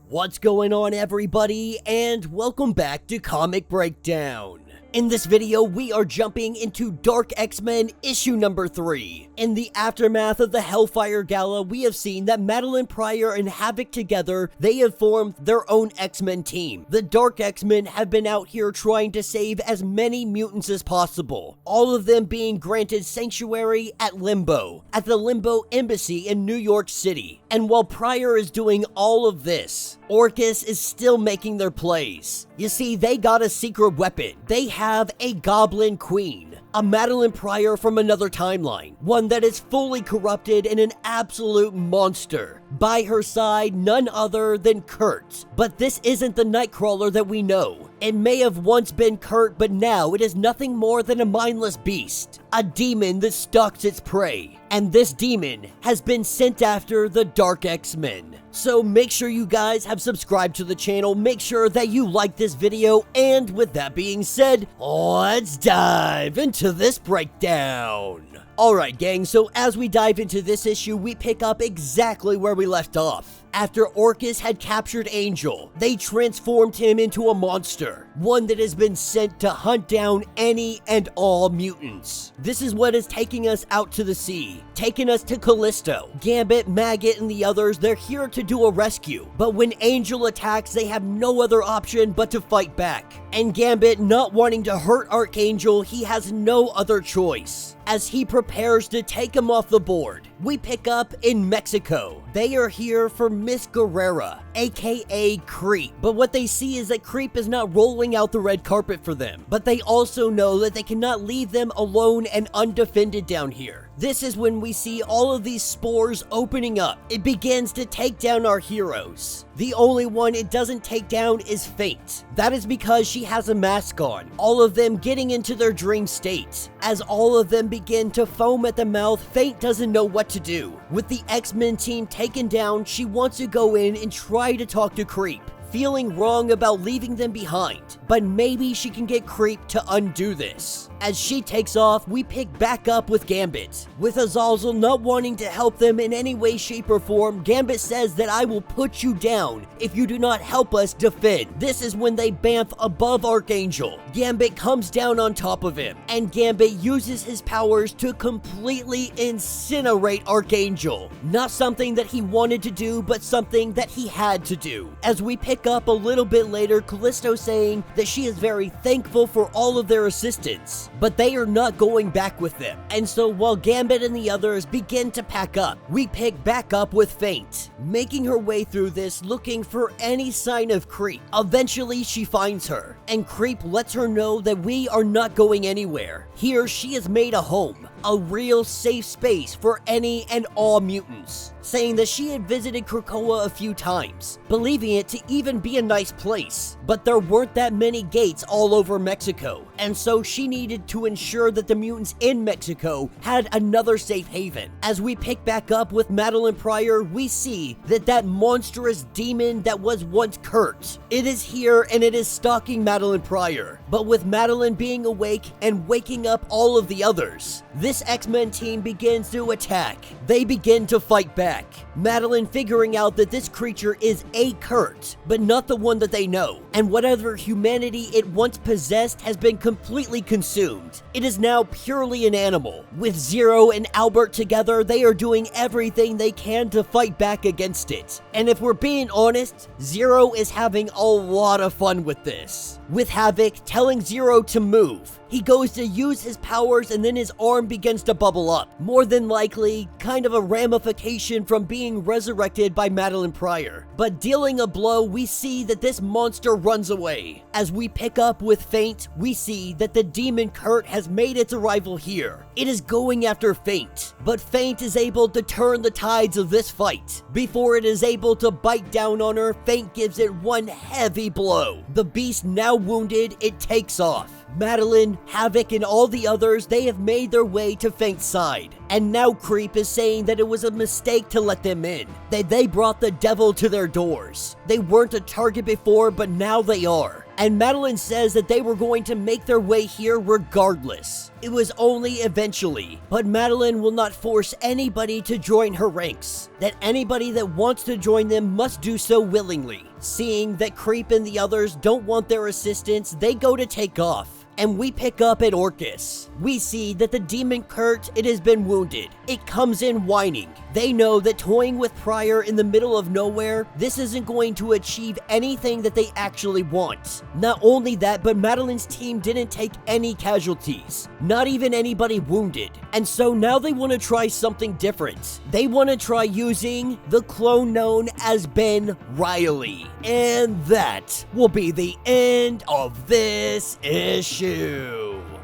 What's going on, everybody, and welcome back to Comic Breakdown. In this video, we are jumping into Dark X-Men issue number 3. In the aftermath of the Hellfire Gala, we have seen that Madelyne Pryor and Havoc together, they have formed their own X-Men team. The Dark X-Men have been out here trying to save as many mutants as possible, all of them being granted sanctuary at Limbo, at the Limbo Embassy in New York City. And while Pryor is doing all of this, Orchis is still making their plays. You see, they got a secret weapon. They have a Goblin Queen, a Madelyne Pryor from another timeline, one that is fully corrupted and an absolute monster. By her side, none other than Kurt. But this isn't the Nightcrawler that we know. It may have once been Kurt, but now it is nothing more than a mindless beast, a demon that stalks its prey. And this demon has been sent after the Dark X-Men. So make sure you guys have subscribed to the channel, make sure that you like this video, and with that being said, let's dive into this breakdown. Alright gang, so as we dive into this issue, we pick up exactly where we left off. After Orchis had captured Angel, they transformed him into a monster, one that has been sent to hunt down any and all mutants. This is what is taking us out to the sea, taking us to Callisto. Gambit, Maggot, and the others, they're here to do a rescue, but when Angel attacks, they have no other option but to fight back. And Gambit, not wanting to hurt Archangel, he has no other choice. As he prepares to take him off the board, we pick up in Mexico. They are here for Miss Guerrera, aka Creep. But what they see is that Creep is not rolling out the red carpet for them. But they also know that they cannot leave them alone and undefended down here. This is when we see all of these spores opening up. It begins to take down our heroes. The only one it doesn't take down is Fate. That is because she has a mask on, all of them getting into their dream state. As all of them begin to foam at the mouth, Fate doesn't know what to do. With the X-Men team taken down, she wants to go in and try to talk to Creep, feeling wrong about leaving them behind, but maybe she can get Creep to undo this. As she takes off, we pick back up with Gambit. With Azazel not wanting to help them in any way, shape, or form, Gambit says that I will put you down if you do not help us defend. This is when they bamf above Archangel. Gambit comes down on top of him, and Gambit uses his powers to completely incinerate Archangel. Not something that he wanted to do, but something that he had to do. As we pick up a little bit later, Callisto saying that she is very thankful for all of their assistance, but they are not going back with them. And so while Gambit and the others begin to pack up, we pick back up with Fate, making her way through this looking for any sign of Creep. Eventually she finds her, and Creep lets her know that we are not going anywhere. Here she has made a home, a real safe space for any and all mutants, saying that she had visited Krakoa a few times, believing it to even be a nice place, but there weren't that many gates all over Mexico, and so she needed to ensure that the mutants in Mexico had another safe haven. As we pick back up with Madelyne Pryor, we see that that monstrous demon that was once Kurt, it is here and it is stalking Madelyne Pryor. But with Madelyne being awake and waking up all of the others, this X-Men team begins to attack. They begin to fight back. Madelyne figuring out that this creature is a Kurt, but not the one that they know, and whatever humanity it once possessed has been completely consumed. It is now purely an animal. With Zero and Albert together, they are doing everything they can to fight back against it. And if we're being honest, Zero is having a lot of fun with this. With Havoc telling Zero to move, he goes to use his powers and then his arm begins to bubble up. More than likely, kind of a ramification from being resurrected by Madelyne Pryor. But dealing a blow, we see that this monster runs away. As we pick up with Fate, we see that the demon Kurt has made its arrival here. It is going after Fate, but Fate is able to turn the tides of this fight. Before it is able to bite down on her, Fate gives it one heavy blow. The beast now wounded, it takes off. Madelyne, Havoc, and all the others, they have made their way to Fate's side. And now Creep is saying that it was a mistake to let them in, that they brought the devil to their doors. They weren't a target before, but now they are. and Madelyne says that they were going to make their way here regardless. It was only eventually, but Madelyne will not force anybody to join her ranks, that anybody that wants to join them must do so willingly. Seeing that Creep and the others don't want their assistance, they go to take off. And we pick up at Orcus. We see that the demon Kurt, it has been wounded. It comes in whining. They know that toying with Pryor in the middle of nowhere, this isn't going to achieve anything that they actually want. Not only that, but Madelyne's team didn't take any casualties. Not even anybody wounded. And so now they want to try something different. They want to try using the clone known as Ben Riley. And that will be the end of this issue.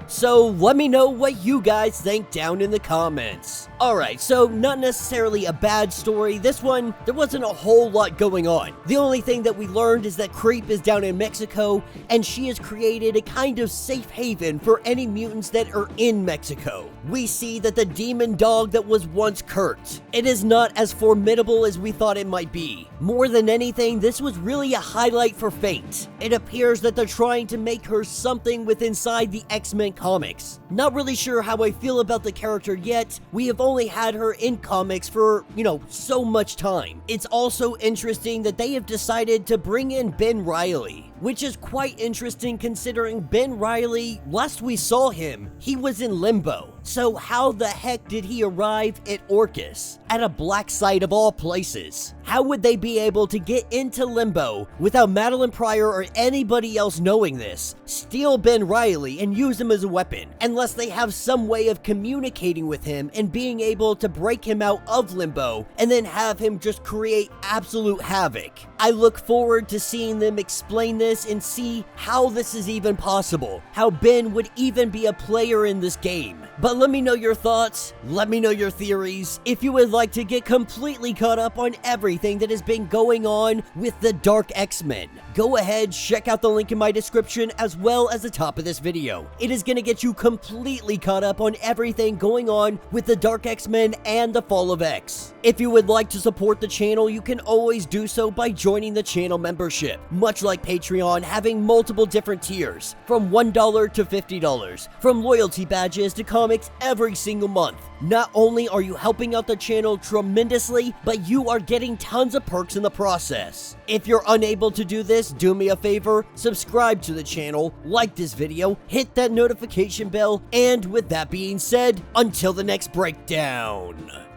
So let me know what you guys think down in the comments. Alright, so not necessarily a bad story. This one, there wasn't a whole lot going on. The only thing that we learned is that Creep is down in Mexico, and she has created a kind of safe haven for any mutants that are in Mexico. We see that the demon dog that was once Kurt, it is not as formidable as we thought it might be. More than anything, this was really a highlight for Fate. It appears that they're trying to make her something with inside the X-Men comics. Not really sure how I feel about the character yet. We have only had her in comics for, so much time. It's also interesting that they have decided to bring in Ben Riley, which is quite interesting considering Ben Riley, last we saw him, he was in Limbo. So how the heck did he arrive at Orcus, at a black site of all places? How would they be able to get into Limbo without Madelyne Pryor or anybody else knowing this, steal Ben Riley and use him as a weapon, unless they have some way of communicating with him and being able to break him out of Limbo and then have him just create absolute havoc? I look forward to seeing them explain this and see how this is even possible, how Ben would even be a player in this game. But let me know your thoughts, let me know your theories. If you would like to get completely caught up on everything that has been going on with the Dark X-Men, go ahead, check out the link in my description as well as the top of this video. It is going to get you completely caught up on everything going on with the Dark X-Men and the Fall of X. If you would like to support the channel, you can always do so by joining the channel membership. Much like Patreon, having multiple different tiers, from $1 to $50, from loyalty badges to comics every single month. Not only are you helping out the channel tremendously, but you are getting tons of perks in the process. If you're unable to do this, do me a favor, subscribe to the channel, like this video, hit that notification bell, and with that being said, until the next breakdown.